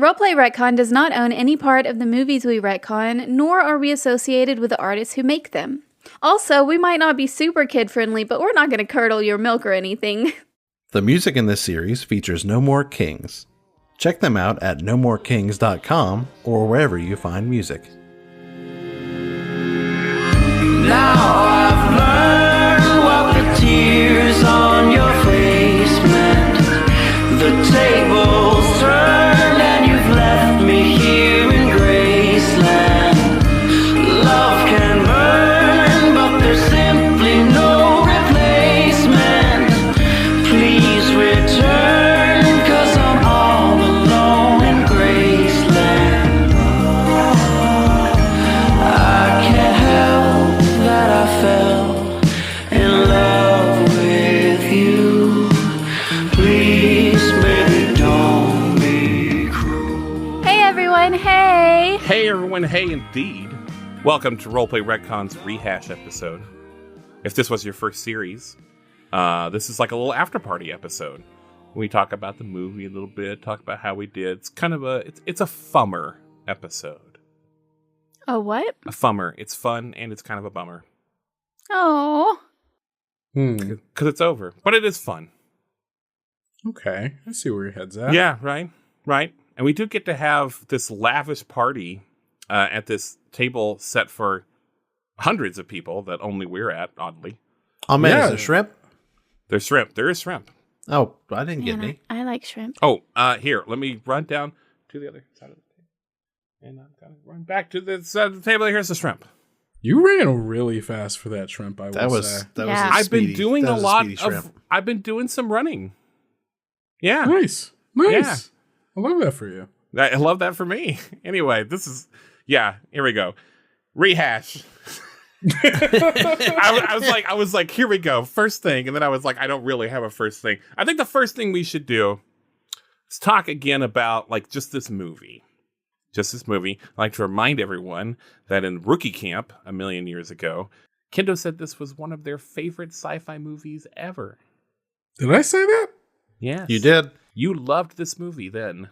Roleplay Retcon does not own any part of the movies we retcon, nor are we associated with the artists who make them. Also, we might not be super kid-friendly, but we're not going to curdle your milk or anything. The music in this series features No More Kings. Check them out at nomorekings.com or wherever you find music. Now I've learned what the tears on your face meant. The tables turned and you've left me here in Graceland. Love can burn, but there's simply no replacement. Please return, 'cause I'm all alone in Graceland. I can't help that I fell in love with you. Please, baby, don't be cruel. Hey everyone, hey! Hey everyone, hey indeed. Welcome to Roleplay Retcon's Rehash episode. If this was your first series, this is like a little after party episode. We talk about the movie a little bit, talk about how we did. It's kind of it's a fummer episode. A what? A fummer. It's fun and it's kind of a bummer. Oh. Because it's over. But it is fun. Okay, I see where your head's at. Yeah, right. And we do get to have this lavish party at this table set for hundreds of people that only we're at, oddly. Oh man, Yeah. is there shrimp? There's shrimp. There is shrimp. Oh, I didn't get Man, any. I like shrimp. Oh, here, let me run down to the other side of the table. And I'm going to run back to the side of the table. Here's the shrimp. You ran really fast for that shrimp, I That will was say. that Yeah. was. I've been doing a lot speedy of. shrimp. I've been doing some running. Yeah, Nice. Yeah. I love that for you. I love that for me. Anyway, this is here we go. Rehash. I was like, here we go. First thing, and then I was like, I don't really have a first thing. I think the first thing we should do is talk again about like just this movie. I'd like to remind everyone that in Rookie Camp a million years ago, Kendo said this was one of their favorite sci-fi movies ever. Did I say that? Yes. You did. You loved this movie then.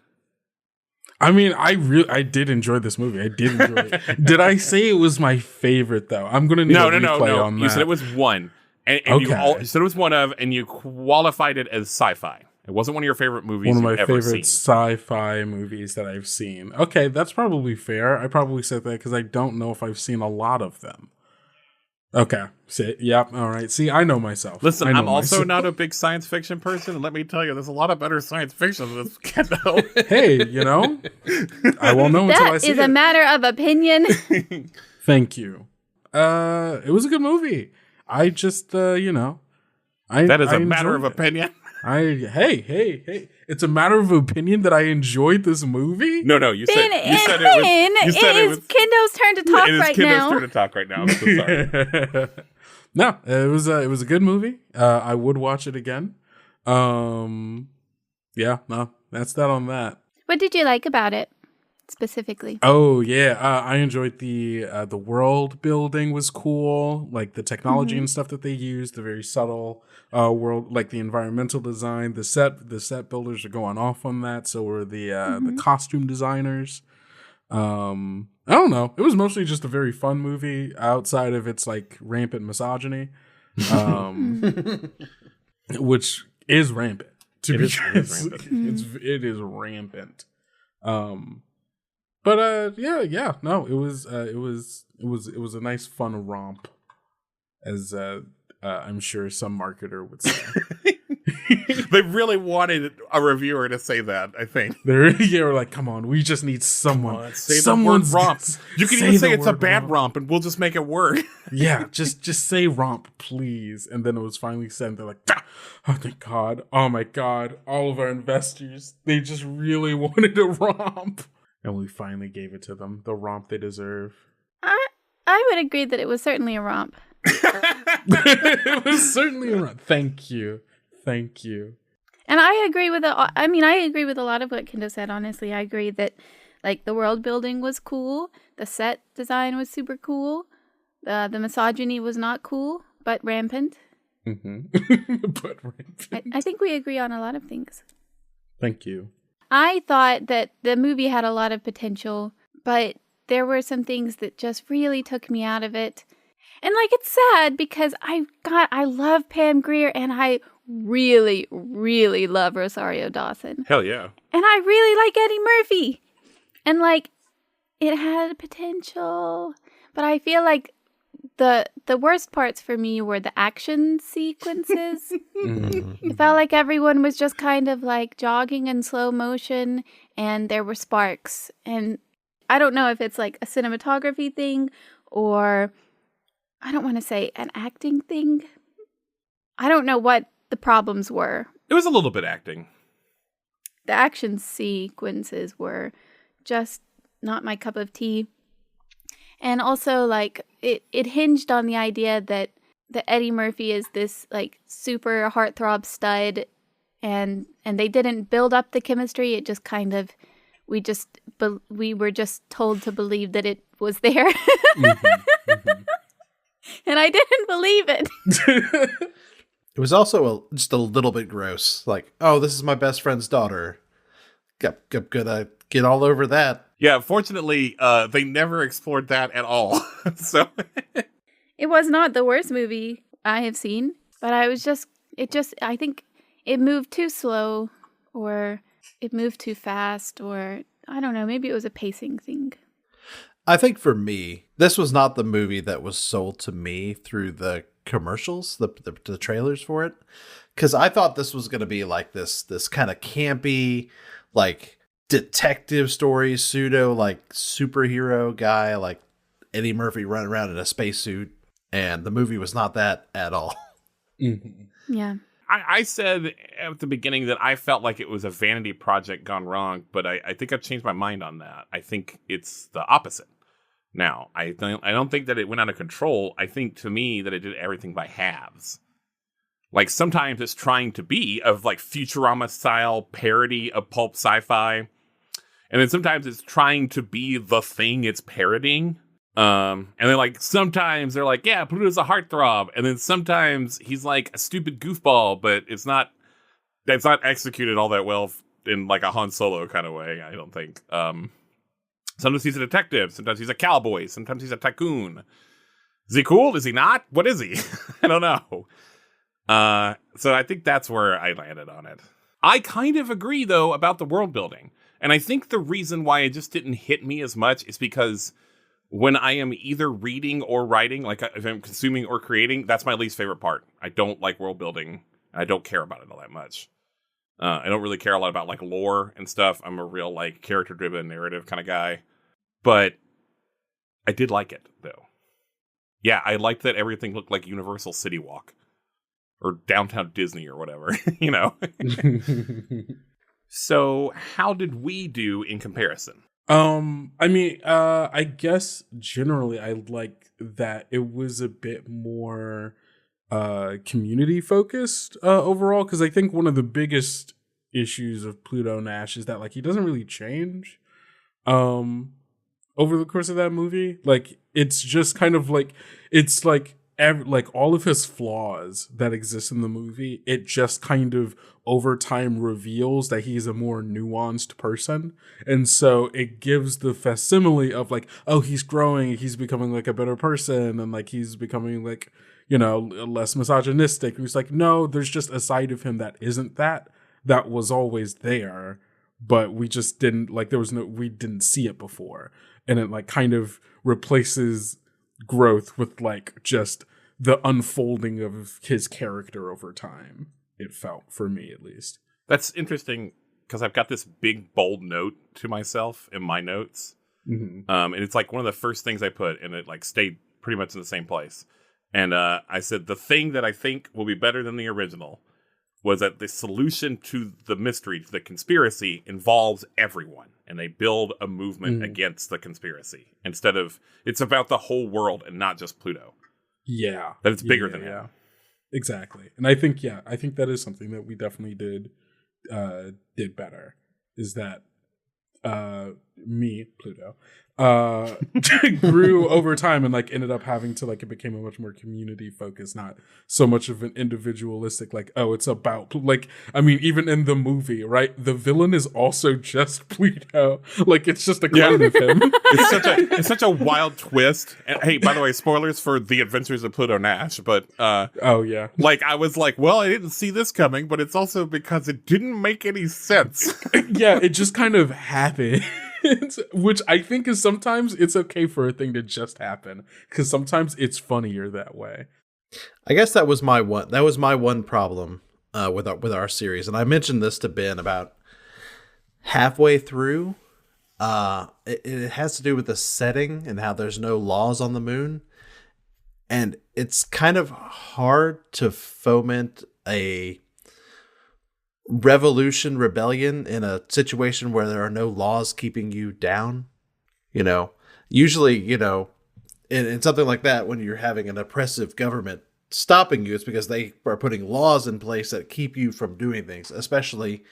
I mean, I did enjoy this movie. I did enjoy it. Did I say it was my favorite, though? I'm going to need a replay on that. You said it was one. And Okay. you said it was one of, and you qualified it as sci-fi. It wasn't one of your favorite movies One of my you've ever favorite seen. sci-fi movies that I've seen. Okay, that's probably fair. I probably said that because I don't know if I've seen a lot of them. Okay. Yep. All right. See, I know myself. Listen, I know I'm also myself. not a big science fiction person, and let me tell you, there's a lot of better science fiction than this Kendo. Hey, I won't know until I That see is a it. matter of opinion. Thank you. It was a good movie. I just, That is a matter of enjoyed it. opinion. Hey. It's a matter of opinion that I enjoyed this movie? No, you said Finn, it is Kendo's turn to talk it is right Kendo's now. turn to talk right now. I'm so sorry. No, it was a good movie. I would watch it again. Yeah, no, that's that on that. What did you like about it specifically? Oh yeah, I enjoyed the world building was cool, like the technology and stuff that they used, the very subtle world, like the environmental design. The set builders are going off on that. So were the costume designers. I don't know. It was mostly just a very fun movie outside of its like rampant misogyny, which is rampant. It is rampant. It is rampant. But no, it was a nice fun romp, as I'm sure some marketer would say. They really wanted a reviewer to say that, I think. They were like, "Come on, we just need someone. Someone's romp. You can even say it's a bad romp. romp, and we'll just make it work." Yeah, just say romp, please." And then it was finally said, and they're like, "Oh, thank God! Oh my God! All of our investors, they just really wanted a romp." And we finally gave it to them, the romp they deserve. I would agree that it was certainly a romp. It was certainly a romp. Thank you. And I agree with I agree with a lot of what Kendo said, honestly. I agree that like the world building was cool, the set design was super cool, the misogyny was not cool, but rampant. Mm-hmm. But rampant. I think we agree on a lot of things. Thank you. I thought that the movie had a lot of potential, but there were some things that just really took me out of it. And like, it's sad because I love Pam Grier and I really, really love Rosario Dawson. Hell yeah. And I really like Eddie Murphy. And like, it had potential, but I feel like the worst parts for me were the action sequences. It felt like everyone was just kind of like jogging in slow motion and there were sparks. And I don't know if it's like a cinematography thing or I don't want to say an acting thing. I don't know what the problems were. It was a little bit acting. The action sequences were just not my cup of tea. And also, like, it hinged on the idea that Eddie Murphy is this, like, super heartthrob stud, and they didn't build up the chemistry. It just kind of, we were just told to believe that it was there. And I didn't believe it. It was also just a little bit gross. Like, oh, this is my best friend's daughter. Gonna get all over that. Yeah, fortunately, they never explored that at all. So It was not the worst movie I have seen, but I think it moved too slow, or it moved too fast, or I don't know, maybe it was a pacing thing. I think for me, this was not the movie that was sold to me through the commercials, the trailers for it. Because I thought this was going to be like this kind of campy, like detective story, pseudo like superhero guy, like Eddie Murphy running around in a spacesuit. And the movie was not that at all. Yeah. I said at the beginning that I felt like it was a vanity project gone wrong, but I think I've changed my mind on that. I think it's the opposite now. I don't think that it went out of control. I think, to me, that it did everything by halves. Like, sometimes it's trying to be of like Futurama-style parody of pulp sci-fi, and then sometimes it's trying to be the thing it's parodying. And then like sometimes they're like, yeah, Pluto's a heartthrob, and then sometimes he's like a stupid goofball, but it's not executed all that well in like a Han Solo kind of way, I don't think. Sometimes he's a detective, sometimes he's a cowboy, sometimes he's a tycoon. Is he cool? Is he not? What is he? I don't know. So I think that's where I landed on it. I kind of agree though about the world building, and I think the reason why it just didn't hit me as much is because when I am either reading or writing, like if I'm consuming or creating, that's my least favorite part. I don't like world building. I don't care about it all that much. I don't really care a lot about like lore and stuff. I'm a real like character driven narrative kind of guy, but I did like it though. Yeah, I liked that everything looked like Universal City Walk or Downtown Disney or whatever, you know? So how did we do in comparison? I mean, I guess generally I like that it was a bit more community focused overall, because I think one of the biggest issues of Pluto Nash is that like he doesn't really change over the course of that movie. Like it's just kind of like it's like all of his flaws that exist in the movie, it just kind of over time reveals that he's a more nuanced person. And so it gives the facsimile of like, oh, he's growing, he's becoming like a better person, and like he's becoming like, you know, less misogynistic. And it's like, no, there's just a side of him that isn't that was always there, but we just didn't like, we didn't see it before. And it like kind of replaces growth with like just the unfolding of his character over time, it felt, for me at least. That's interesting, because I've got this big bold note to myself in my notes. And it's like one of the first things I put, and it like stayed pretty much in the same place. And I said, the thing that I think will be better than the original was that the solution to the mystery, to the conspiracy, involves everyone. And they build a movement against the conspiracy. Instead of, it's about the whole world and not just Pluto. Yeah. That it's bigger than him. Exactly. And I think that is something that we definitely did better. Is that Pluto, grew over time and like ended up having to like, it became a much more community focused, not so much of an individualistic, like, oh, it's about like, I mean, even in the movie, right? The villain is also just Pluto. Like, it's just a clone of him. It's such a wild twist. And hey, by the way, spoilers for The Adventures of Pluto Nash, but oh yeah. like I was like, well, I didn't see this coming, but it's also because it didn't make any sense. Yeah, it just kind of happened. Which I think is sometimes it's okay for a thing to just happen, because sometimes it's funnier that way. I guess that was my one problem with our series, and I mentioned this to Ben about halfway through. It has to do with the setting and how there's no laws on the moon, and it's kind of hard to foment a rebellion in a situation where there are no laws keeping you down. Usually, in something like that, when you're having an oppressive government stopping you, it's because they are putting laws in place that keep you from doing things, especially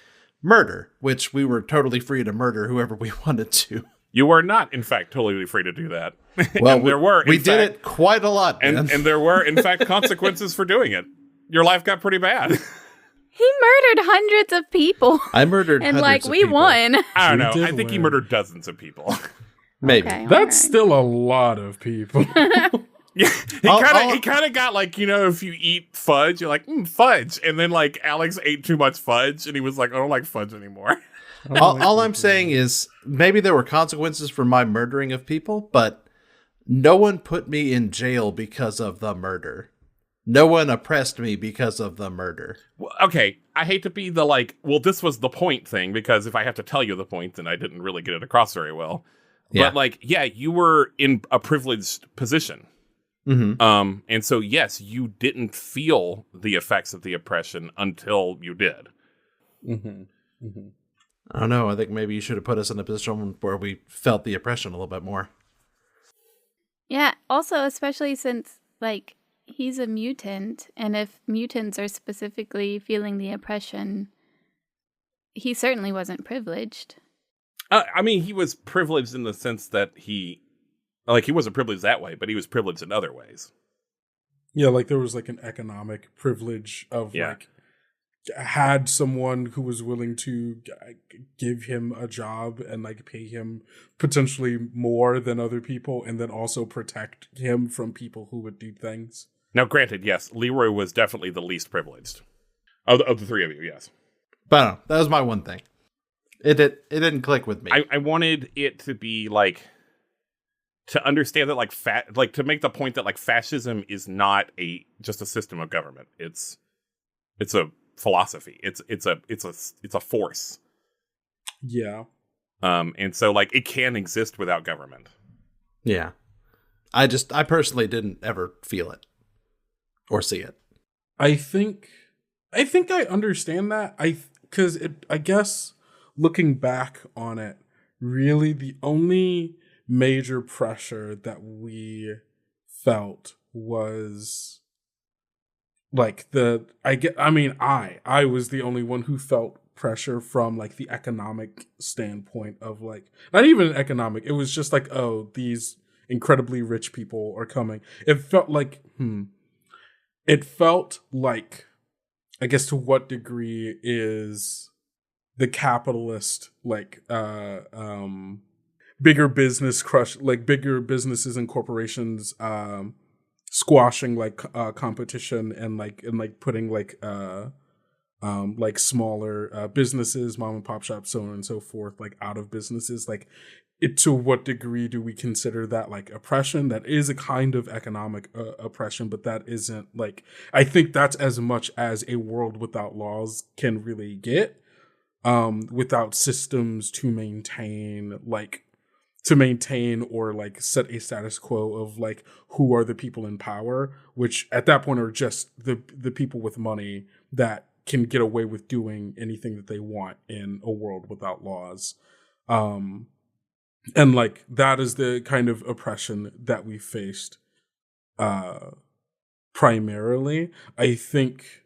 murder, which we were totally free to murder whoever we wanted to. You were not, in fact, totally free to do that. Well, we did it quite a lot, and there were, in fact, consequences for doing it. Your life got pretty bad. He murdered hundreds of people. I murdered and hundreds like we of people. won. I don't We know. did I think he win. murdered dozens of people. Maybe. Okay, That's alright. still a lot of people. Yeah, I'll- he kind of got like, if you eat fudge, you're like, fudge, and then like Alex ate too much fudge, and he was like, I don't like fudge anymore. All I'm saying is maybe there were consequences for my murdering of people, but no one put me in jail because of the murder. No one oppressed me because of the murder. Well, okay, I hate to be the like, well, this was the point thing, because if I have to tell you the point, then I didn't really get it across very well. Yeah. But like, yeah, you were in a privileged position. Mm-hmm. And so, yes, you didn't feel the effects of the oppression until you did. Mm-hmm. Mm-hmm. I don't know. I think maybe you should have put us in a position where we felt the oppression a little bit more. Yeah, also especially since like he's a mutant, and if mutants are specifically feeling the oppression, he certainly wasn't privileged. I mean, he was privileged in the sense that he wasn't privileged that way, but he was privileged in other ways. Yeah, like there was like an economic privilege of like had someone who was willing to give him a job and like pay him potentially more than other people, and then also protect him from people who would do things. Now, granted, yes, Leroy was definitely the least privileged of the three of you. Yes, But I don't know, that was my one thing. It didn't click with me. I wanted it to be like, to understand that like to make the point that like fascism is not just a system of government. It's a philosophy. It's a force. Yeah. And so like it can exist without government. Yeah. I personally didn't ever feel it or see it. I think I understand that. I guess looking back on it, really the only major pressure that we felt was like I was the only one who felt pressure from like the economic standpoint of like, not even economic, it was just like, oh, these incredibly rich people are coming. It felt like I guess, to what degree is the capitalist like bigger businesses and corporations squashing like competition and putting like smaller businesses, mom and pop shops, so on and so forth, like out of businesses. Like, to what degree do we consider that like oppression? That is a kind of economic oppression, but that isn't like, I think that's as much as a world without laws can really get, without systems to maintain or like set a status quo of like who are the people in power, which at that point are just the people with money that can get away with doing anything that they want in a world without laws. And like that is the kind of oppression that we faced primarily. I think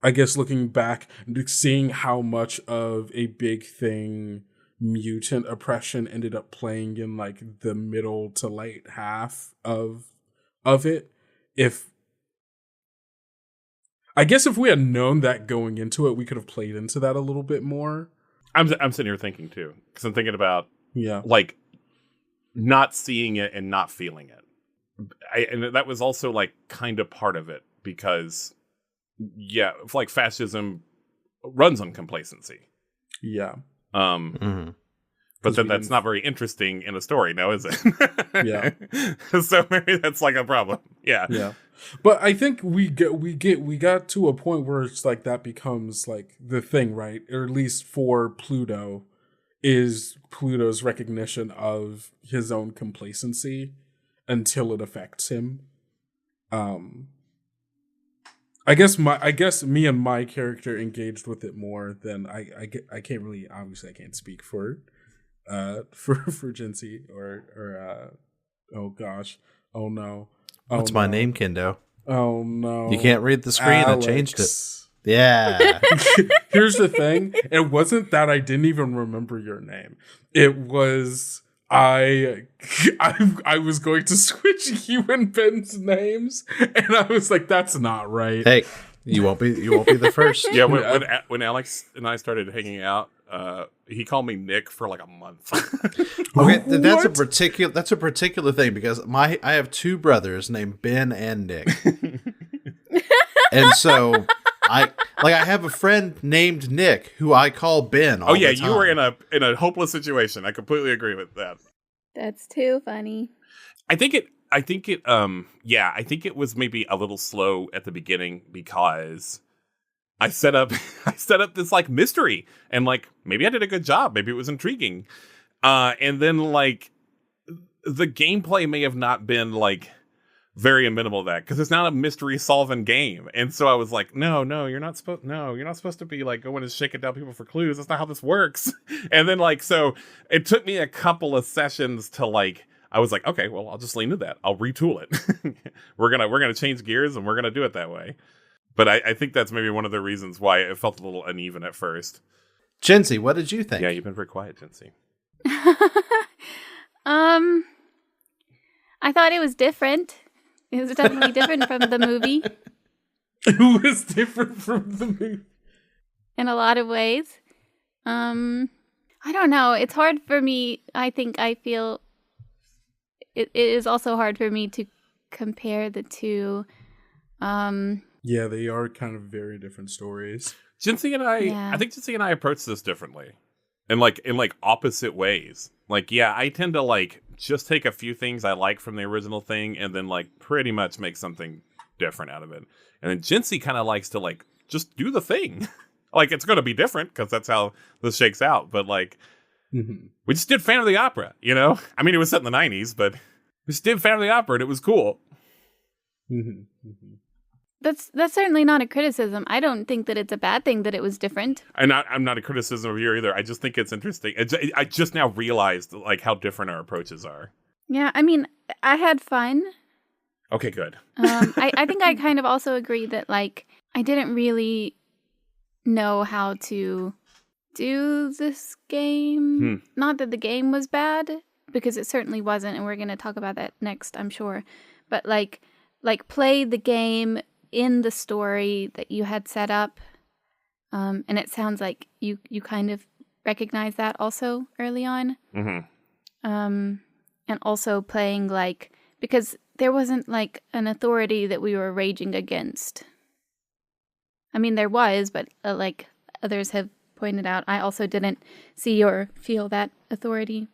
looking back, seeing how much of a big thing mutant oppression ended up playing in like the middle to late half of it. I guess if we had known that going into it, we could have played into that a little bit more. I'm sitting here thinking too, because I'm thinking about Yeah. like not seeing it and not feeling it. And that was also like kind of part of it, because like fascism runs on complacency. Yeah. But then that's not very interesting in a story, now is it? Yeah. So maybe that's like a problem. Yeah. Yeah. But I think we got to a point where it's like that becomes like the thing, right? Or at least for Pluto, is Pluto's recognition of his own complacency until it affects him. I guess me and my character engaged with it more than I can't really, obviously I can't speak for Jincy or oh gosh, oh no. What's my name, Kendo? Oh no. You can't read the screen. Alex. I changed it. Yeah. Here's the thing. It wasn't that I didn't even remember your name. It was I was going to switch you and Ben's names, and I was like, that's not right. Hey, you won't be the first. Yeah, when Alex and I started hanging out, he called me Nick for like a month. Okay, that's a particular thing, because I have two brothers named Ben and Nick. And so I have a friend named Nick who I call Ben all the time. You were in a hopeless situation. I completely agree with that. That's too funny. I think it was maybe a little slow at the beginning, because I set up this like mystery, and like maybe I did a good job, maybe it was intriguing. And then like the gameplay may have not been like very amenable to that, because it's not a mystery solving game. And so I was like, no, you're not supposed to be like going and shaking down people for clues. That's not how this works. And then like, so it took me a couple of sessions to like, I was like, okay, well, I'll just lean into that. I'll retool it. we're gonna change gears, and we're gonna do it that way. But I think that's maybe one of the reasons why it felt a little uneven at first. Jincy, what did you think? Yeah, you've been very quiet, Jincy. I thought it was different. It was definitely different from the movie It was different from the movie. in a lot of ways. I don't know. It's hard for me. I feel it is also hard for me to compare the two. Yeah, they are kind of very different stories. Jincy and I think Jincy and I approach this differently, in opposite ways. Like, yeah, I tend to like just take a few things I like from the original thing and then like pretty much make something different out of it. And then Jincy kind of likes to like just do the thing. Like, it's going to be different because that's how this shakes out. But like, we just did Phantom of the Opera, you know? I mean, it was set in the 90s, but we just did Phantom of the Opera and it was cool. That's certainly not a criticism. I don't think that it's a bad thing that it was different. And I'm not a criticism of you either. I just think it's interesting. I just now realized like how different our approaches are. Yeah, I mean, I had fun. Okay, good. I think I kind of also agree that like I didn't really know how to do this game. Not that the game was bad, because it certainly wasn't, and we're going to talk about that next, I'm sure. But like play the game in the story that you had set up, and it sounds like you kind of recognize that also early on. And also playing like, because there wasn't like an authority that we were raging against. I mean, there was, but like others have pointed out, I also didn't see or feel that authority.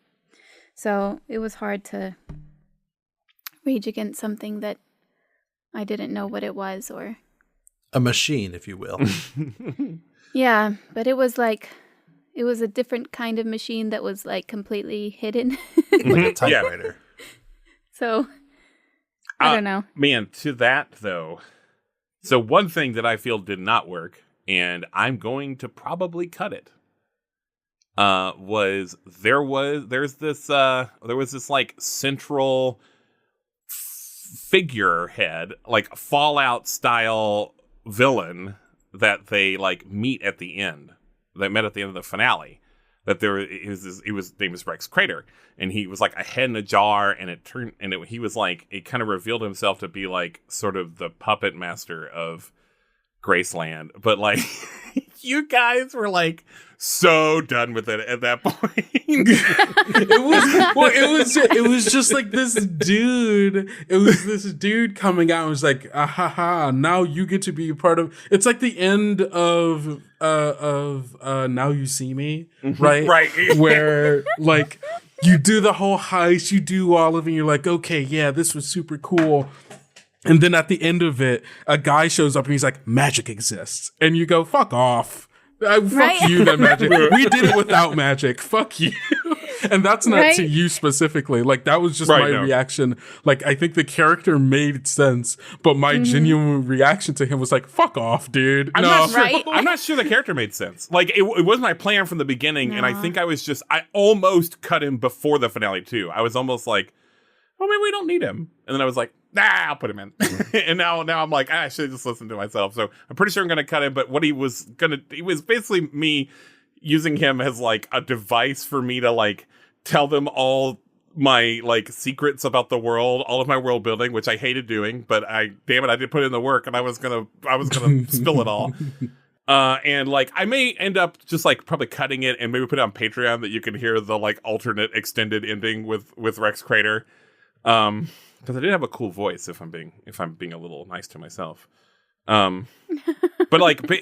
So it was hard to rage against something that I didn't know what it was, or A machine, if you will. yeah, but it was a different kind of machine that was like completely hidden. Like a typewriter. So I don't know. Man, to that though. So one thing that I feel did not work, and I'm going to probably cut it. Was there was this like central figurehead, like Fallout style villain that they like meet at the end. They met at the end of the finale. that he was named as Rex Crater, and he was like a head in a jar, and he was like, it kind of revealed himself to be like sort of the puppet master of Graceland, but like you guys were like so done with it at that point. It was just like this dude. It was this dude coming out and was like, ah, ha, ha, now you get to be a part of. It's like the end of Now You See Me, right? Right. Where like you do the whole heist, you do all of it, and you're like, okay, yeah, this was super cool. And then at the end of it, a guy shows up and he's like, magic exists. And you go, fuck off. Fuck you, that magic. We did it without magic. Fuck you. And that's not to you specifically. Like, that was just my reaction. Like, I think the character made sense, but my genuine reaction to him was like, fuck off, dude. I'm not sure the character made sense. Like, it was my plan from the beginning, and I think I almost cut him before the finale, too. I was almost like, well, maybe we don't need him. And then I was like, I'll put him in. And now I'm like, I should just listen to myself. So I'm pretty sure I'm going to cut him. But what he was basically me using him as like a device for me to like tell them all my like secrets about the world, all of my world building, which I hated doing. But I did put in the work, and I was gonna spill it all. And like I may end up just like probably cutting it and maybe put it on Patreon that you can hear the like alternate extended ending with Rex Crater. Because I did have a cool voice, if I'm being a little nice to myself. But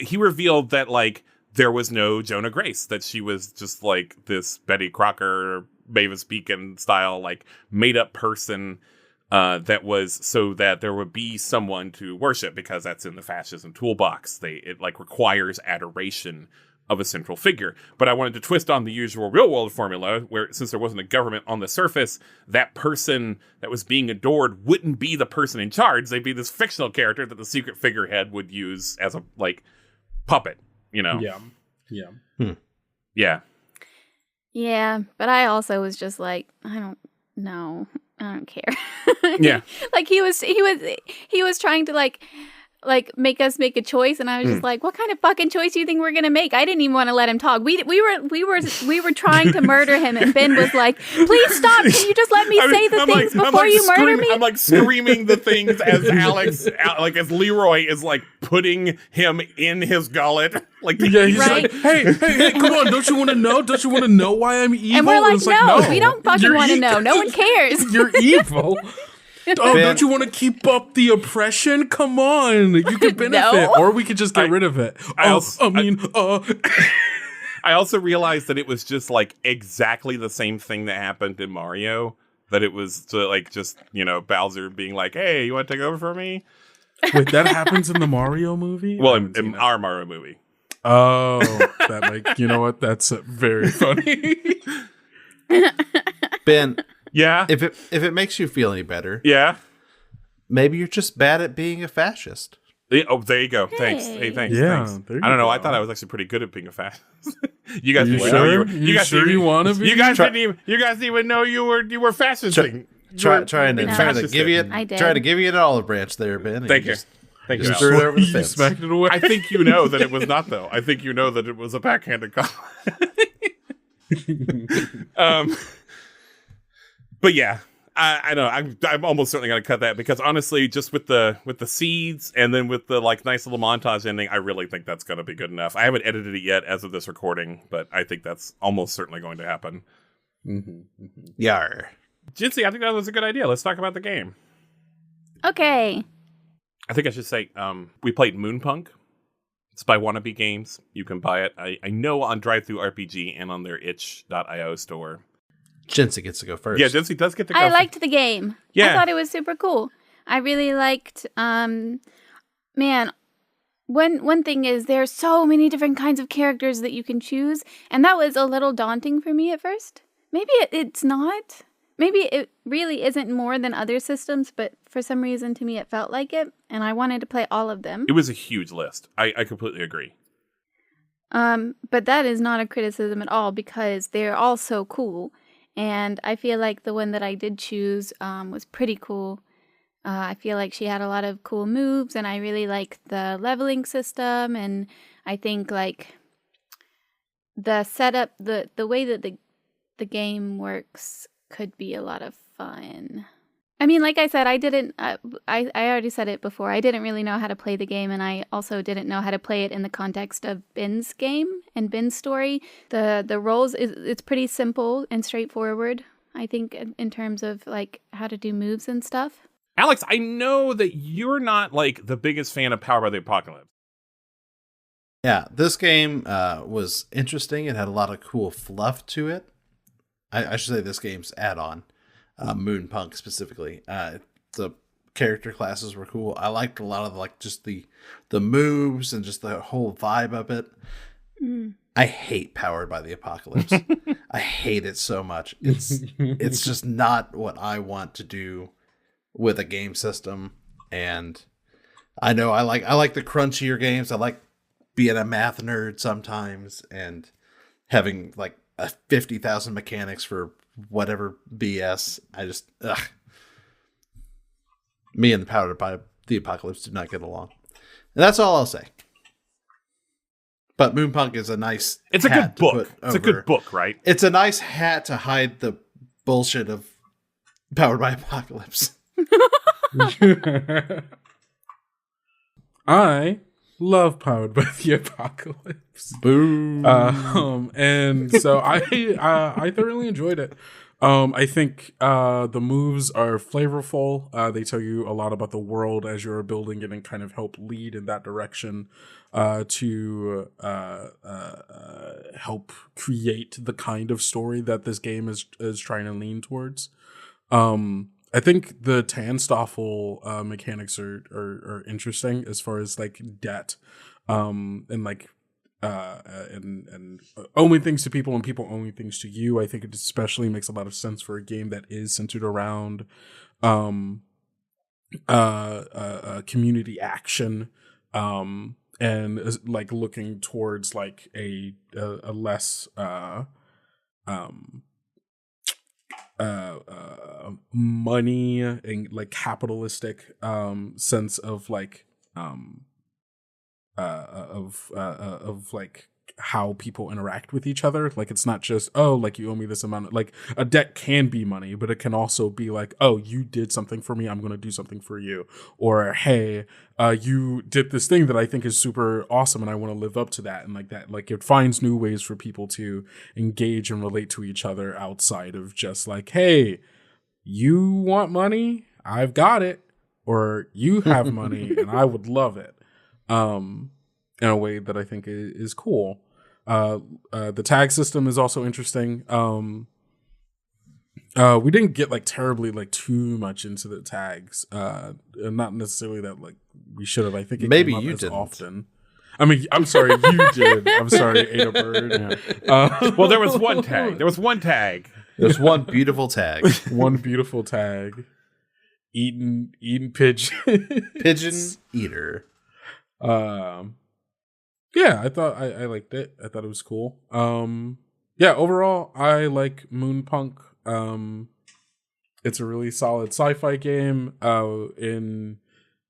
he revealed that like there was no Jonah Grace, that she was just like this Betty Crocker, Mavis Beacon style like made up person that was so that there would be someone to worship, because that's in the fascism toolbox. It like requires adoration of a central figure. But I wanted to twist on the usual real world formula where, since there wasn't a government on the surface, that person that was being adored wouldn't be the person in charge. They'd be this fictional character that the secret figurehead would use as a like puppet, you know? Yeah. Yeah, but I also was just like, I don't know. I don't care. Yeah. Like he was trying to like make us make a choice, and I was just like, what kind of fucking choice do you think we're gonna make? I didn't even want to let him talk. We were trying to murder him, and Ben was like, please stop, can you just let me say the things before you murder me? I'm like screaming the things as as Leroy is like putting him in his gullet. Like, yeah, he's like, hey, come on, don't you want to know? Don't you want to know why I'm evil? And we're like, no, we don't fucking want to know. No one cares. You're evil. Oh, don't you want to keep up the oppression? Come on, you could benefit, or we could just get rid of it. I also realized that it was just like exactly the same thing that happened in Mario. That it was just Bowser being like, "Hey, you want to take over for me?" Wait, that happens in the Mario movie? Well, in our Mario movie. Oh, that you know what? That's very funny. Ben. Yeah. If it makes you feel any better, yeah, maybe you're just bad at being a fascist. Oh, there you go. Thanks. Hey, thanks. Yeah, thanks. I don't know. I thought I was actually pretty good at being a fascist. You guys, you sure? You want to be? You guys didn't even know you were fascisting. Trying to give you an olive branch there, Ben. Thank you. Thank you. Just threw it over the fence. Smacked it away. I think you know that it was not, though. I think you know that it was a backhanded compliment. But yeah, I know. I'm almost certainly going to cut that, because honestly, just with the seeds and then with the like nice little montage ending, I really think that's going to be good enough. I haven't edited it yet as of this recording, but I think that's almost certainly going to happen. Yar. Jincy, I think that was a good idea. Let's talk about the game. Okay. I think I should say we played Moonpunk. It's by Wannabe Games. You can buy it. I know on DriveThruRPG and on their itch.io store. Jincy gets to go first. Yeah, Jincy does get to go I liked the game. Yeah. I thought it was super cool. I really liked, man, one thing is there's so many different kinds of characters that you can choose, and that was a little daunting for me at first. Maybe it's not. Maybe it really isn't more than other systems, but for some reason to me it felt like it, and I wanted to play all of them. It was a huge list. I completely agree. But that is not a criticism at all, because they're all so cool. And I feel like the one that I did choose was pretty cool. I feel like she had a lot of cool moves, and I really like the leveling system. And I think like the setup, the way that the game works could be a lot of fun. I mean, like I said, I didn't. I already said it before. I didn't really know how to play the game, and I also didn't know how to play it in the context of Ben's game and Ben's story. The roles it's pretty simple and straightforward. I think in terms of like how to do moves and stuff. Alex, I know that you're not like the biggest fan of Power by the Apocalypse. Yeah, this game was interesting. It had a lot of cool fluff to it. I should say this game's add-on, Moonpunk specifically. The character classes were cool. I liked a lot of like just the moves and just the whole vibe of it. I hate Powered by the Apocalypse. I hate it so much. It's just not what I want to do with a game system. And I know I like the crunchier games. I like being a math nerd sometimes and having like 50,000 mechanics for whatever BS. I just me and the Powered by the Apocalypse do not get along. And that's all I'll say. But Moonpunk is a nice It's a good book. It's a good book, right? It's a nice hat to hide the bullshit of Powered by Apocalypse. I love Powered by the Apocalypse. Boom. And so I thoroughly enjoyed it. I think the moves are flavorful. They tell you a lot about the world as you're building it and kind of help lead in that direction to help create the kind of story that this game is trying to lean towards. I think the Tanstoffel mechanics are interesting as far as like debt and like and owing things to people and people owing things to you. I think it especially makes a lot of sense for a game that is centered around community action and is, like looking towards like a less money and like capitalistic sense of like of like how people interact with each other. Like it's not just, oh, like you owe me this amount. Like a debt can be money, but it can also be like, oh, you did something for me, I'm going to do something for you. Or, hey, you did this thing that I think is super awesome and I want to live up to that. And like that, like it finds new ways for people to engage and relate to each other outside of just like, hey, you want money? I've got it. Or you have money and I would love it. In a way that I think is cool. The tag system is also interesting. We didn't get like terribly like too much into the tags. Not necessarily that like we should have. I think it maybe came up you as didn't. Often. I mean, I'm sorry, you did. I'm sorry, Ada Bird. Yeah. Well, there was one tag. There's one beautiful tag. One beautiful tag. Eating pigeon. Pigeon eater. Yeah, I thought I liked it. I thought it was cool. Yeah, overall, I like Moonpunk. It's a really solid sci-fi game in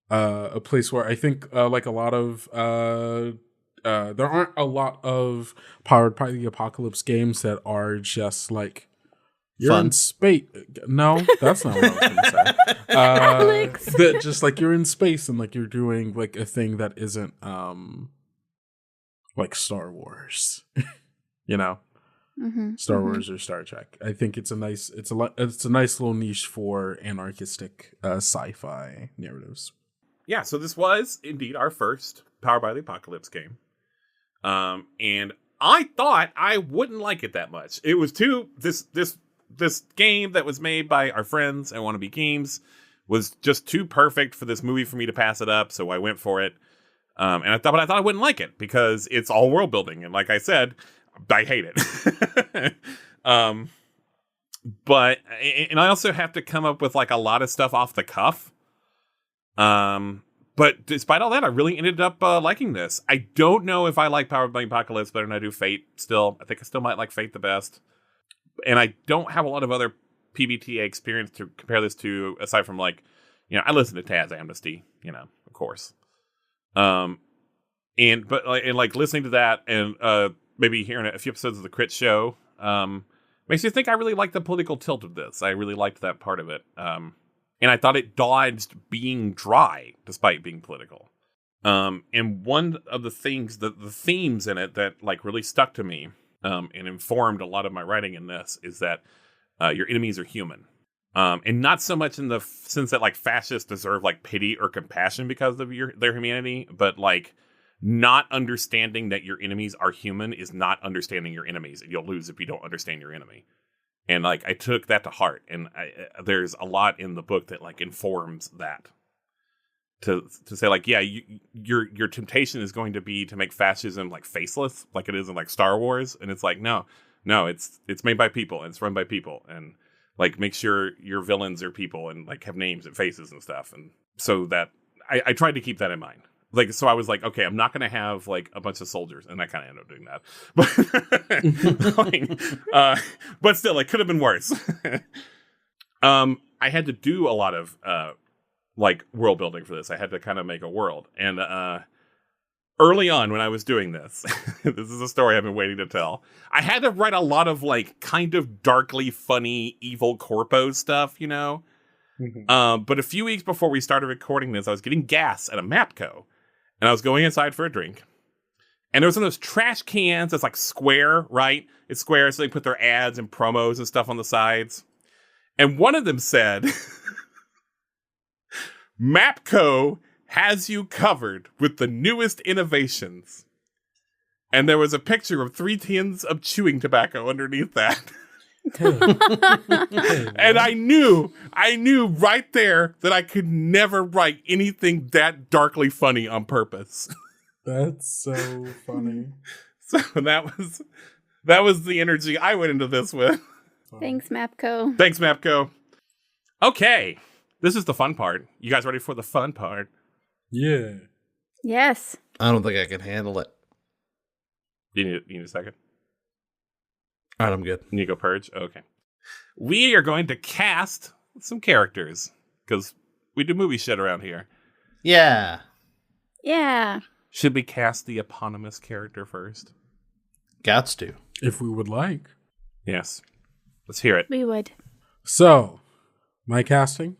a place where I think like a lot of there aren't a lot of Powered by the Apocalypse games that are just like you're fun. In space. No, that's not what I was going to say. That just like you're in space and like you're doing like a thing that isn't like Star Wars, you know, Star Wars or Star Trek. I think it's a nice little niche for anarchistic sci-fi narratives. Yeah, so this was indeed our first Power by the Apocalypse game. And I thought I wouldn't like it that much. It was this game that was made by our friends at Wannabe Games was just too perfect for this movie for me to pass it up, so I went for it. And I thought I wouldn't like it because it's all world building, and like I said, I hate it. But I also have to come up with like a lot of stuff off the cuff. But despite all that, I really ended up liking this. I don't know if I like Powered by Apocalypse better than I do Fate. Still, I think I still might like Fate the best. And I don't have a lot of other PBTA experience to compare this to, aside from like, you know, I listen to Taz Amnesty, you know, of course. But listening to that and maybe hearing a few episodes of the Crit Show, makes me think I really like the political tilt of this. I really liked that part of it. And I thought it dodged being dry despite being political. And one of the things, the themes in it that like really stuck to me and informed a lot of my writing in this is that your enemies are human. And not so much in the sense that like fascists deserve like pity or compassion because of their humanity, but like not understanding that your enemies are human is not understanding your enemies, and you'll lose if you don't understand your enemy. And like I took that to heart, and there's a lot in the book that like informs that. To say like, yeah, your temptation is going to be to make fascism like faceless, like it is in like Star Wars, and it's like no, it's made by people and it's run by people, and like make sure your villains are people and like have names and faces and stuff, and so that I tried to keep that in mind. Like, so I was like, okay, I'm not going to have like a bunch of soldiers, and I kind of ended up doing that, but still, it could have been worse. I had to do a lot of like world building for this. I had to kind of make a world, and early on when I was doing this, this is a story I've been waiting to tell. I had to write a lot of like kind of darkly funny evil corpo stuff, you know. Mm-hmm. But a few weeks before we started recording this, I was getting gas at a Mapco. And I was going inside for a drink. And there was one of those trash cans that's like square, right? It's square, so they put their ads and promos and stuff on the sides. And one of them said, Mapco has you covered with the newest innovations. And there was a picture of 3 tins of chewing tobacco underneath that. And I knew right there that I could never write anything that darkly funny on purpose. That's so funny. So that was the energy I went into this with. Thanks, Mapco. Thanks, Mapco. Okay, this is the fun part. You guys ready for the fun part? Yeah. Yes. I don't think I can handle it. You need a second? All right, I'm good. You need to go purge? Okay. We are going to cast some characters, because we do movie shit around here. Yeah. Yeah. Should we cast the eponymous character first? Gots to. If we would like. Yes. Let's hear it. We would. So, my casting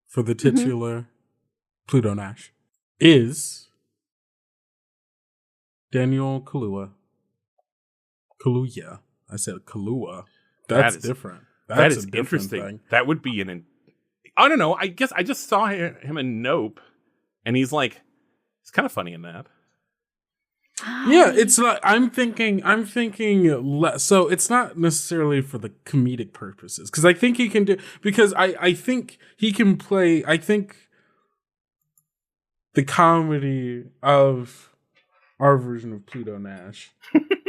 for the titular Pluto Nash is Daniel Kaluuya. I said Kaluuya. That's different. That's a different thing. That would be I don't know. I guess I just saw him in Nope, and he's kind of funny in that. Yeah, it's not. I'm thinking. So it's not necessarily for the comedic purposes, because I think he can do. Because I think he can play. I think the comedy of our version of Pluto Nash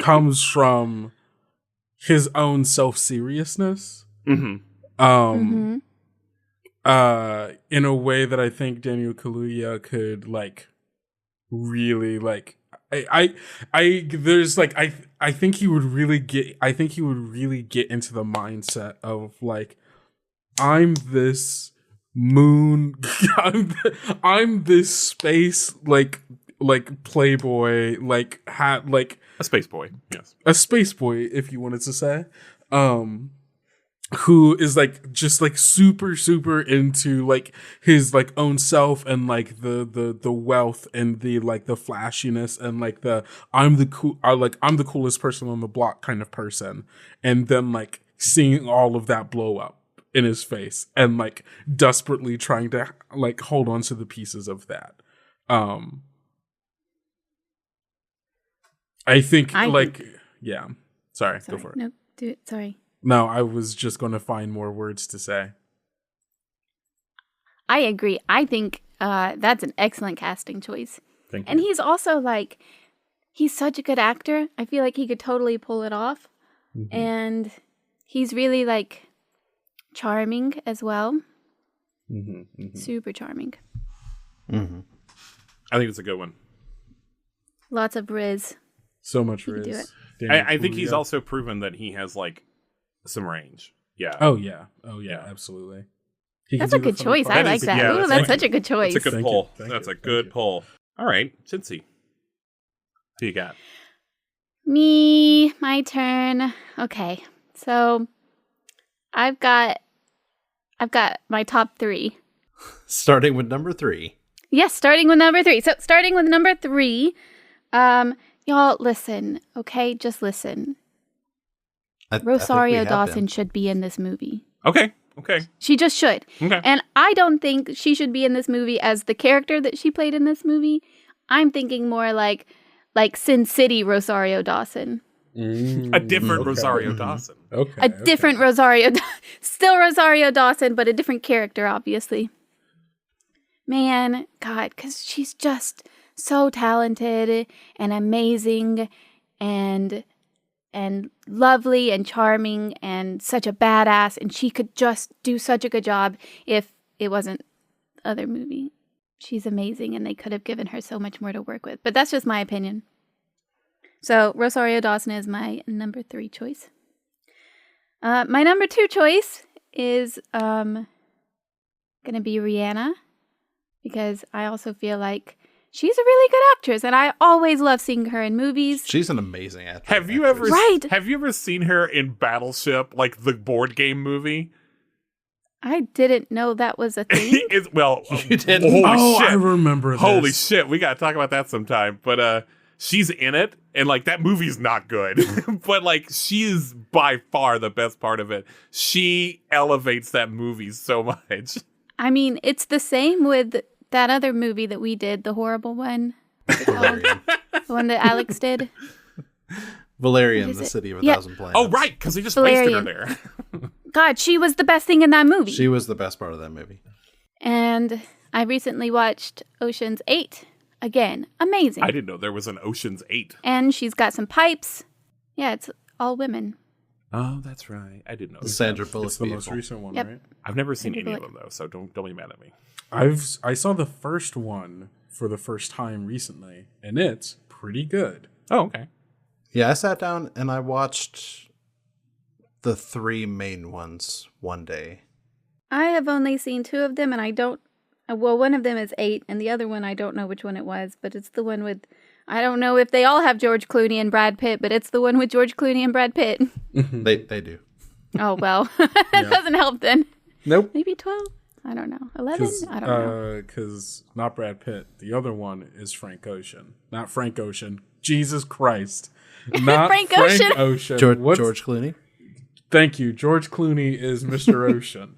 comes from his own self-seriousness. In a way that I think Daniel Kaluuya could really I think he would really get into the mindset of I'm this moon I'm this space playboy A space boy, yes. A space boy, if you wanted to say, who is super into his own self and the wealth and the flashiness and I'm the coolest person on the block kind of person, and then seeing all of that blow up in his face and desperately trying to hold on to the pieces of that. I think yeah. Sorry, go for it. No, do it. Sorry. No, I was just going to find more words to say. I agree. I think that's an excellent casting choice. Thank you. And he's also he's such a good actor. I feel like he could totally pull it off. Mm-hmm. And he's really charming as well. Mm-hmm, mm-hmm. Super charming. Mm-hmm. I think it's a good one. Lots of riz. So much he riz. Can do it. I think he's also proven that he has some range. Yeah. Oh yeah, absolutely. That's a good choice. I like that. Ooh, that's such a good choice. That's a good pull. That's a good pull. All right, Cincy. Who you got? My turn. Okay, so I've got my top 3. Starting with number 3. Yes, starting with number 3. So starting with number 3, y'all listen, okay? Just listen. I think Rosario we have Dawson been. should be in this movie. Okay. She just should. Okay. And I don't think she should be in this movie as the character that she played in this movie. I'm thinking more like Sin City Rosario Dawson. A different Okay. Rosario Dawson. Okay. A different still Rosario Dawson, but a different character, obviously. Man, God, because she's just so talented and amazing and lovely and charming and such a badass, and she could just do such a good job if it wasn't the other movie. She's amazing, and they could have given her so much more to work with. But that's just my opinion. So Rosario Dawson is my number 3 choice. My number 2 choice is going to be Rihanna, because I also feel like she's a really good actress, and I always love seeing her in movies. She's an amazing actress. Have you ever Right. Have you ever seen her in Battleship, like the board game movie? I didn't know that was a thing. You didn't? Holy Oh, shit! I remember this. Holy shit! We gotta talk about that sometime. But she's in it, and like that movie's not good. But like she is by far the best part of it. She elevates that movie so much. I mean, it's the same with that other movie that we did, the horrible one. What's it called? Valerian. The one that Alex did. Valerian, What is the it? City of a Yeah. Thousand Planets. Oh right, because they just wasted her Valerian. there. God, she was the best thing in that movie. She was the best part of that movie. And I recently watched Ocean's 8 again. Amazing. I didn't know there was an Ocean's 8. And she's got some pipes. Yeah, it's all women. Oh, that's right. I didn't know. that. Sandra Bullock. It's the most beautiful. recent one, Yep. right? I've never seen Sandra any of Bullock. them though, so don't be mad at me. I saw the first one for the first time recently, and it's pretty good. Oh, okay. Yeah, I sat down and I watched the 3 main ones one day. I have only seen 2 of them, and I don't. Well, one of them is 8, and the other one I don't know which one it was, but it's the one with. I don't know if they all have George Clooney and Brad Pitt, but it's the one with George Clooney and Brad Pitt. They do. Oh well, that doesn't help then. Nope. Maybe 12. I don't know. 11. I don't know. Because not Brad Pitt. The other one is Frank Ocean. Not Frank Ocean. Jesus Christ. Not Frank Frank Ocean. Ocean. George Clooney. Thank you. George Clooney is Mr. Ocean.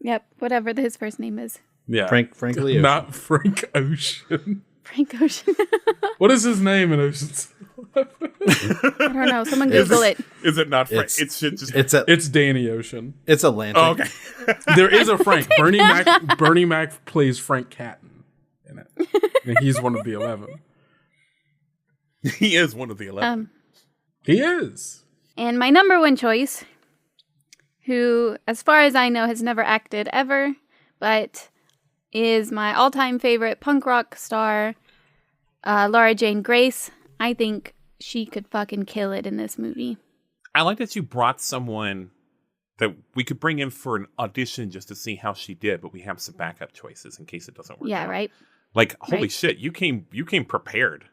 Yep, whatever his first name is. Yeah. Frank Leo. Not Frank Ocean. Frank Ocean. What is his name in Ocean's? I don't know. Someone Google it. Is it not Frank? It's- It should just. It's Danny Ocean. It's Atlantic. Oh, okay. There is a Frank. Bernie Mac plays Frank Catton in it. And he's one of the 11. He is one of the 11. He is. And my number 1 choice, who, as far as I know, has never acted ever, but is my all-time favorite punk rock star, Laura Jane Grace. I think she could fucking kill it in this movie. I like that you brought someone that we could bring in for an audition just to see how she did, but we have some backup choices in case it doesn't work. Yeah, out. right? Like, holy Right. shit, you came prepared.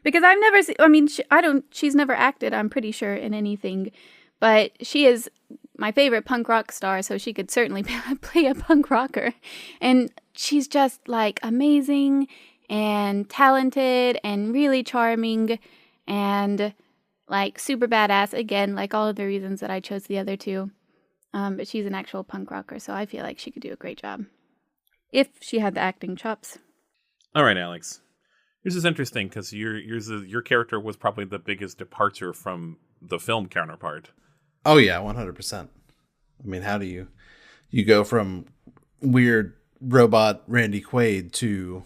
Because I've never seen, I mean, she's never acted, I'm pretty sure, in anything, but she is my favorite punk rock star, so she could certainly play a punk rocker. And she's just like amazing and talented and really charming and like super badass. Again, like all of the reasons that I chose the other 2. But she's an actual punk rocker, so I feel like she could do a great job if she had the acting chops. All right, Alex. This is interesting because your character was probably the biggest departure from the film counterpart. Oh yeah, 100%. I mean, how do you go from weird robot Randy Quaid to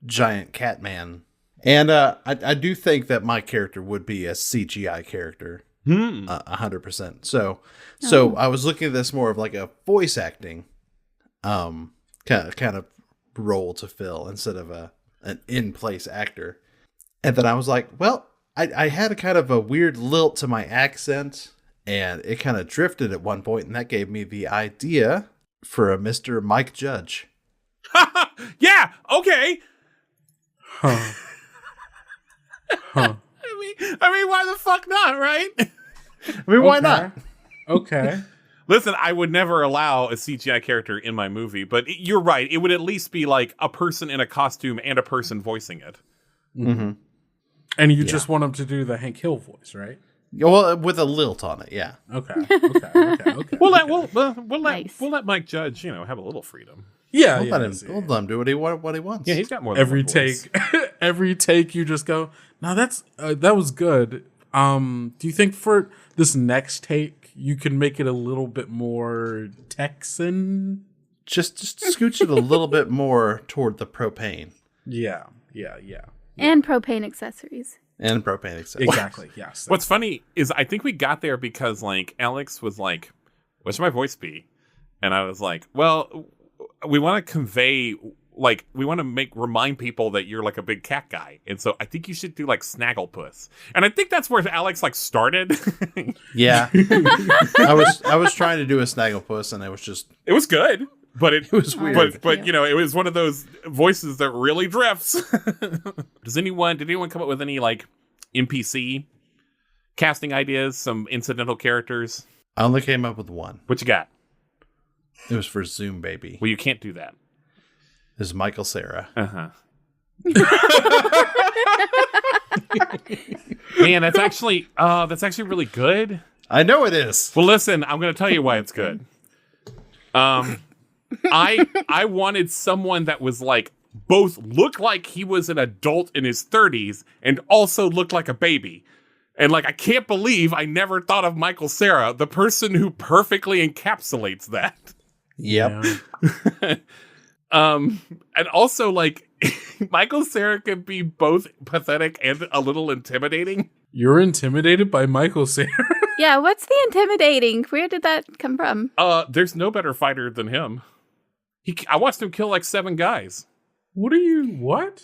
giant Catman? And I do think that my character would be a CGI character, 100%. So I was looking at this more of like a voice acting, kind of role to fill instead of an in-place actor. And then I was like, well, I had a kind of a weird lilt to my accent, and it kind of drifted at one point, and that gave me the idea for a Mr. Mike Judge. Yeah, okay. Huh. I mean, why the fuck not, right? I mean, why not? Okay. Listen, I would never allow a CGI character in my movie, but you're right. It would at least be like a person in a costume and a person voicing it. Mm-hmm. And you just want him to do the Hank Hill voice, right? Well, with a lilt on it, yeah. Okay. We'll let Mike Judge, have a little freedom. Yeah, We'll let him do what he wants. Yeah, he's got more than every one voice. take. Every take, you just go, "No, that was good." Do you think for this next take, you can make it a little bit more Texan? Just scooch it a little bit more toward the propane. Yeah. And propane accessories. And propane accessories. Exactly. Yes. What's funny is I think we got there because like Alex was like, "What should my voice be?" And I was like, "Well, we want to convey, like, we want to remind people that you're like a big cat guy, and so I think you should do like Snagglepuss." And I think that's where Alex like started. Yeah, I was trying to do a Snagglepuss, and it was good, but it was weird. But it was one of those voices that really drifts. Did anyone come up with any like NPC casting ideas? Some incidental characters? I only came up with one. What you got? It was for Zoom Baby. Well, you can't do that. This is Michael Cera. Man, that's actually really good. I know it is. Well, listen, I'm going to tell you why it's good. I wanted someone that was like both looked like he was an adult in his 30s and also looked like a baby. And like, I can't believe I never thought of Michael Cera, the person who perfectly encapsulates that. Yep. Yeah. And also like Michael Cera can be both pathetic and a little intimidating. You're intimidated by Michael Cera? Yeah, what's the intimidating? Where did that come from? There's no better fighter than him. I watched him kill like 7 guys. What?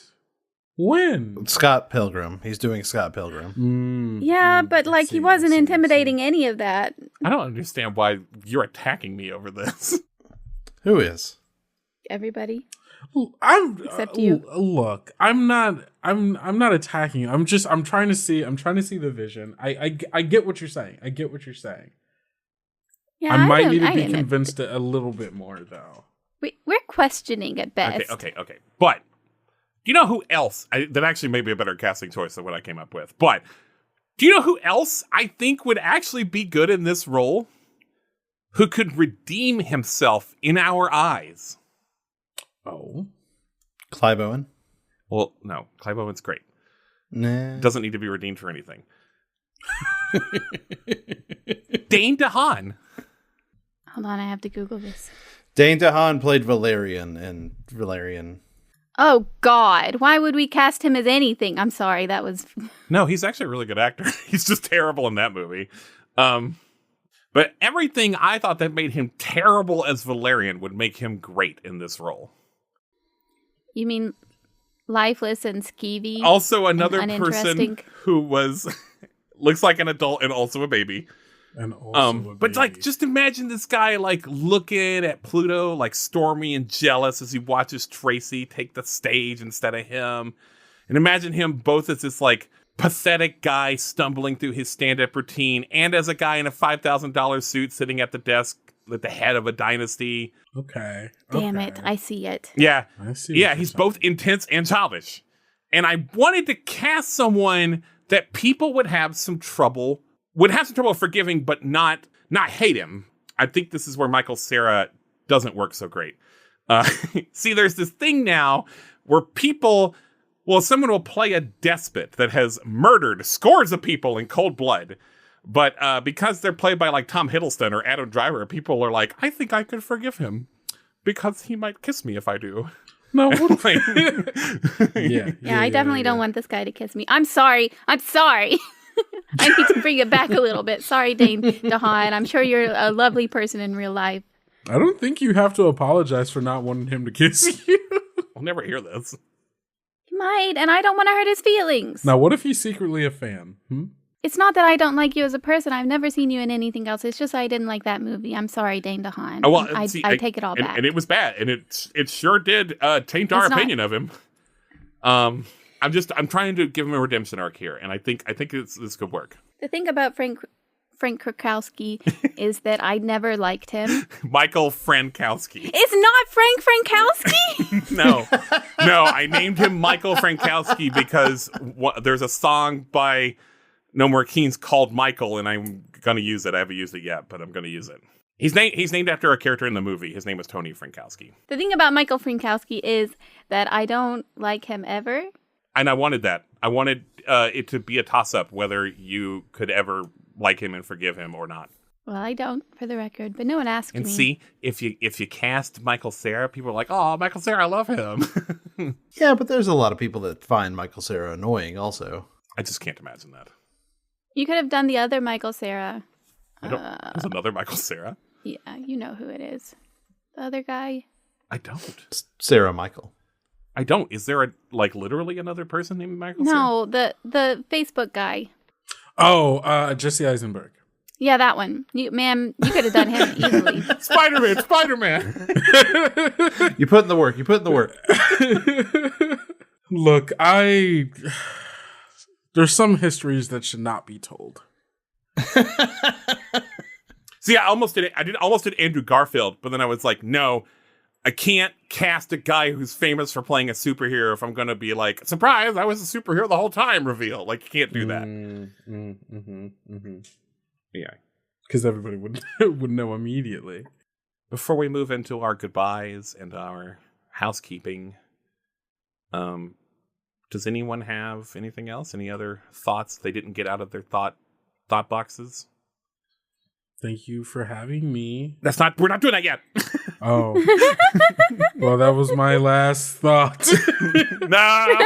When? Scott Pilgrim. He's doing Scott Pilgrim. Yeah, but like he wasn't intimidating any of that. I don't understand why you're attacking me over this. Who is? Everybody. Except you. Look, I'm not attacking you. I'm trying to see the vision. I get what you're saying. Yeah, I might need to be didn't- convinced a little bit more though. We're questioning at best. Okay. But do you know who else that actually may be a better casting choice than what I came up with? But do you know who else I think would actually be good in this role? Who could redeem himself in our eyes? Oh, Clive Owen? Well, no, Clive Owen's great. Nah. Doesn't need to be redeemed for anything. Dane DeHaan. Hold on, I have to Google this. Dane DeHaan played Valerian in Valerian. Oh, God. Why would we cast him as anything? I'm sorry, that was... No, he's actually a really good actor. He's just terrible in that movie. But everything I thought that made him terrible as Valerian would make him great in this role. You mean lifeless and skeevy? Also, another and person uninteresting? who looks like an adult and also a baby. and also But like, just imagine this guy like looking at Pluto, like stormy and jealous as he watches Tracy take the stage instead of him, and imagine him both as this like pathetic guy stumbling through his stand-up routine, and as a guy in a $5,000 suit sitting at the desk at the head of a dynasty. okay. Damn okay. it, I see it. Yeah, I see. yeah, he's both intense and childish. And I wanted to cast someone that people would have some trouble forgiving, but not hate him. I think this is where Michael Cera doesn't work so great. See, there's this thing now where someone will play a despot that has murdered scores of people in cold blood. But because they're played by like Tom Hiddleston or Adam Driver, people are like, I think I could forgive him because he might kiss me if I do. No, Yeah, I definitely don't want this guy to kiss me. I'm sorry. I need to bring it back a little bit. Sorry, Dane DeHaan. I'm sure you're a lovely person in real life. I don't think you have to apologize for not wanting him to kiss you. I'll never hear this. He might, and I don't want to hurt his feelings. Now, what if he's secretly a fan? It's not that I don't like you as a person. I've never seen you in anything else. It's just I didn't like that movie. I'm sorry, Dane DeHaan. Oh, well, I take it all back. And it was bad. And it sure did taint our opinion of him. I'm trying to give him a redemption arc here, and I think this could work. The thing about Frank Krakowski is that I never liked him. Michael Frankowski. It's not Frank Frankowski. No, I named him Michael Frankowski because there's a song by No More Kings called Michael, and I'm gonna use it. I haven't used it yet, but I'm gonna use it. He's named after a character in the movie. His name was Tony Frankowski. The thing about Michael Frankowski is that I don't like him ever. And I wanted that. I wanted it to be a toss-up whether you could ever like him and forgive him or not. Well, I don't, for the record, but no one asked And me. see, if you cast Michael Cera, people are like, "Oh, Michael Cera, I love him." Yeah, but there's a lot of people that find Michael Cera annoying also. I just can't imagine that. You could have done the other Michael Cera. There's another Michael Cera. Yeah, you know who it is. The other guy. I don't. Sarah Michael. I don't. Is there literally another person named Michael Cera? No, the Facebook guy. Oh, Jesse Eisenberg. Yeah, that one. You could have done him easily. Spider-Man. You put in the work. Look, there's some histories that should not be told. See, I almost did Andrew Garfield, but then I was like, no, I can't cast a guy who's famous for playing a superhero if I'm going to be like, surprise, I was a superhero the whole time reveal. Like, you can't do that. Yeah. Because everybody would know immediately. Before we move into our goodbyes and our housekeeping, does anyone have anything else? Any other thoughts they didn't get out of their thought boxes? Thank you for having me. We're not doing that yet. Oh. Well, that was my last thought. No.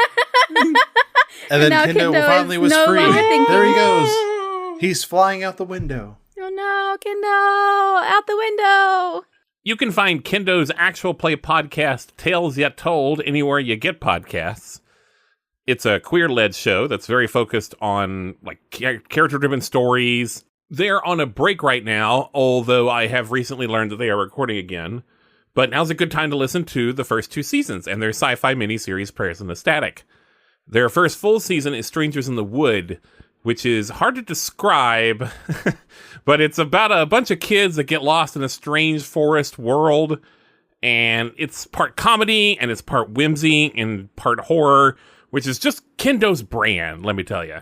And then Now Kendo Kendo finally is was no free. longer thinking. There he goes. He's flying out the window. Oh no, Kendo! Out the window! You can find Kendo's actual play podcast, Tales Yet Told, anywhere you get podcasts. It's a queer-led show that's very focused on character-driven stories. They're on a break right now, although I have recently learned that they are recording again. But now's a good time to listen to the first 2 seasons and their sci-fi miniseries, Prayers in the Static. Their first full season is Strangers in the Wood, which is hard to describe, but it's about a bunch of kids that get lost in a strange forest world, and it's part comedy, and it's part whimsy, and part horror, which is just Kendo's brand, let me tell you.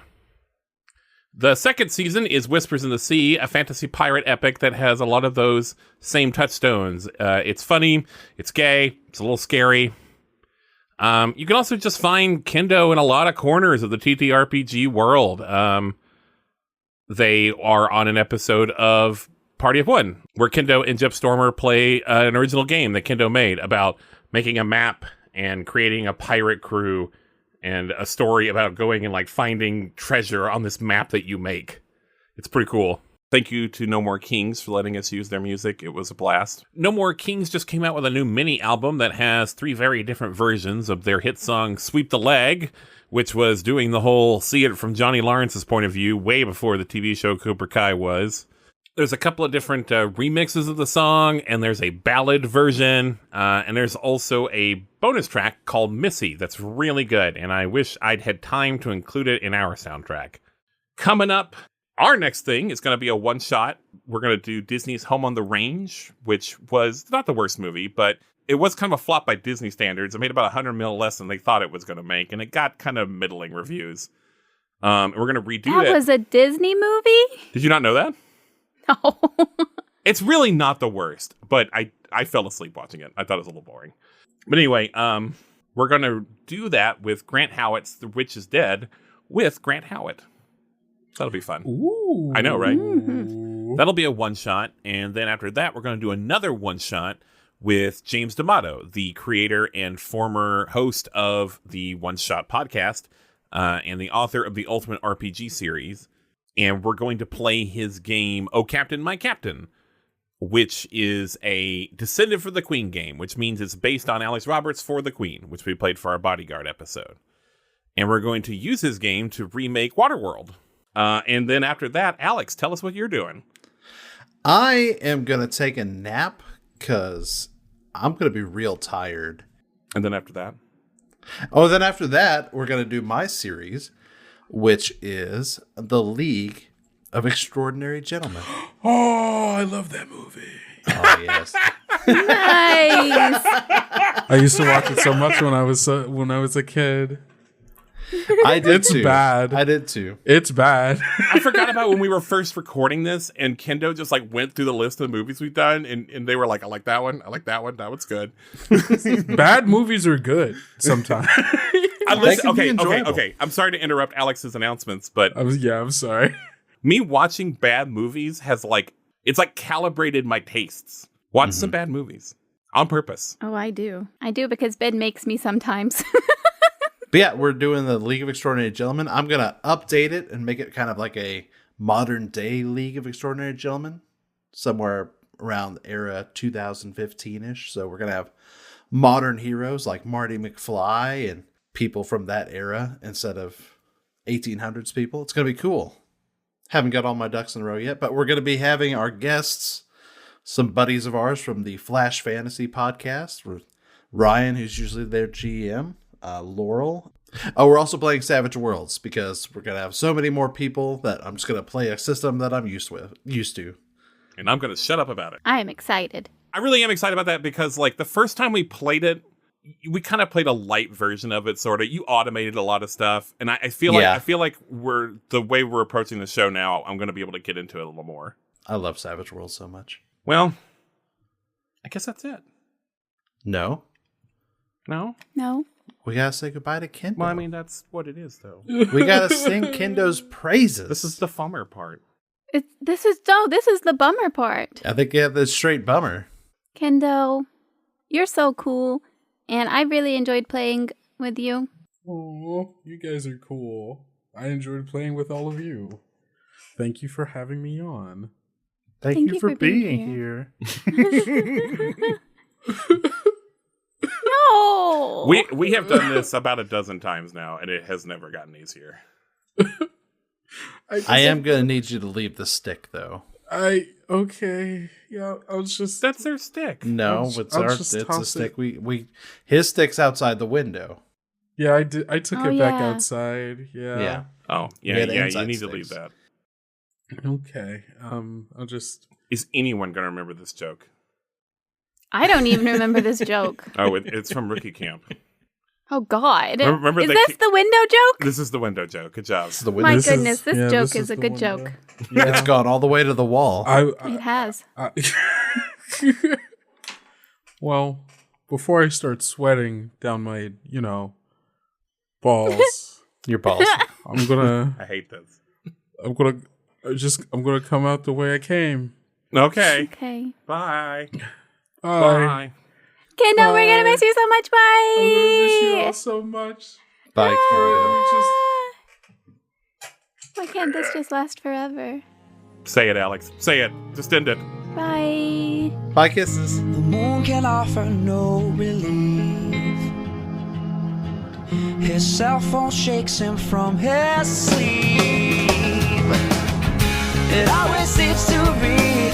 The second season is Whispers in the Sea, a fantasy pirate epic that has a lot of those same touchstones. It's funny, it's gay, it's a little scary. You can also just find Kendo in a lot of corners of the TTRPG world. They are on an episode of Party of One, where Kendo and Jeff Stormer play an original game that Kendo made about making a map and creating a pirate crew and a story about going and finding treasure on this map that you make. It's pretty cool. Thank you to No More Kings for letting us use their music. It was a blast. No More Kings just came out with a new mini album that has 3 very different versions of their hit song Sweep the Leg, which was doing the whole see it from Johnny Lawrence's point of view way before the TV show Cobra Kai was. There's a couple of different remixes of the song, and there's a ballad version, and there's also a bonus track called Missy that's really good, and I wish I'd had time to include it in our soundtrack. Coming up, our next thing is going to be a one-shot. We're going to do Disney's Home on the Range, which was not the worst movie, but it was kind of a flop by Disney standards. It made about $100 million less than they thought it was going to make, and it got kind of middling reviews. We're going to redo it. That was a Disney movie? Did you not know that? No. It's really not the worst, but I fell asleep watching it. I thought it was a little boring. But anyway, we're going to do that with Grant Howitt's The Witch is Dead with Grant Howitt. That'll be fun. Ooh. I know, right? Mm-hmm. That'll be a one-shot, and then after that, we're going to do another one-shot with James D'Amato, the creator and former host of the One Shot podcast, and the author of the Ultimate RPG series. And we're going to play his game, Oh Captain, My Captain, which is a Descendant for the Queen game, which means it's based on Alex Roberts for the Queen, which we played for our Bodyguard episode. And we're going to use his game to remake Waterworld. And then after that, Alex, tell us what you're doing. I am going to take a nap because I'm going to be real tired. And then after that? Oh, then after that, we're going to do my series, which is The League of Extraordinary Gentlemen. Oh, I love that movie. Oh, yes. Nice. I used to watch it so much when I was a kid. I did It's too. bad. I did too. It's bad. I forgot about when we were first recording this, and Kendo just like went through the list of the movies we've done, and they were like, I like that one, I like that one, that one's good. Bad movies are good sometimes. Okay. I'm sorry to interrupt Alex's announcements, but I'm sorry. me watching bad movies has it's like calibrated my tastes. Watch some bad movies on purpose. Oh, I do. I do because bed makes me sometimes. But yeah, we're doing the League of Extraordinary Gentlemen. I'm going to update it and make it kind of like a modern day League of Extraordinary Gentlemen, somewhere around the era 2015-ish. So we're going to have modern heroes like Marty McFly and people from that era instead of 1800s people. It's going to be cool. Haven't got all my ducks in a row yet, but we're going to be having our guests, some buddies of ours from the Flash Fantasy podcast, with Ryan, who's usually their GM, Laurel. Oh, we're also playing Savage Worlds because we're going to have so many more people that I'm just going to play a system that I'm used to. And I'm going to shut up about it. I am excited. I really am excited about that because like the first time we played it, we kind of played a light version of it, sort of. You automated a lot of stuff, and I feel like the way we're approaching the show now, I'm going to be able to get into it a little more. I love Savage Worlds so much. Well, I guess that's it. No, No? we got to say goodbye to Kendo. Well, I mean, that's what it is, though. We got to sing Kendo's praises. This is the fummer part. This is the bummer part. I think you have the straight bummer. Kendo, you're so cool, and I really enjoyed playing with you. Oh, you guys are cool. I enjoyed playing with all of you. Thank you for having me on. Thank you for being here. No. We have done this about a dozen times now, and it has never gotten easier. I am going to need you to leave the stick, though. Okay. Yeah, I'll just... That's their stick. No, it's a stick. His stick's outside the window. Yeah, I did. I took it back yeah. outside. Yeah. Yeah. Oh, Yeah, yeah, the you inside need to leave sticks. that. Okay. I'll just... Is anyone going to remember this joke? I don't even remember this joke. Oh, it's from Rookie Camp. Oh, God. Remember is this the window joke? This is the window joke. Good job. It's the My window. goodness, this joke is a the good window. joke. Yeah. It's gone all the way to the wall. It has. Well, before I start sweating down my, balls, Your balls. I'm gonna I hate this. come out the way I came. Okay. Okay. Bye. Bye. Okay, no, we're going to miss you so much. Bye. I'm gonna miss you all so much. Bye, Kendo. Why can't this just last forever? Say it, Alex. Say it. Just end it. Bye. Bye, kisses. The moon can offer no relief. His cell phone shakes him from his sleep. It always seems to be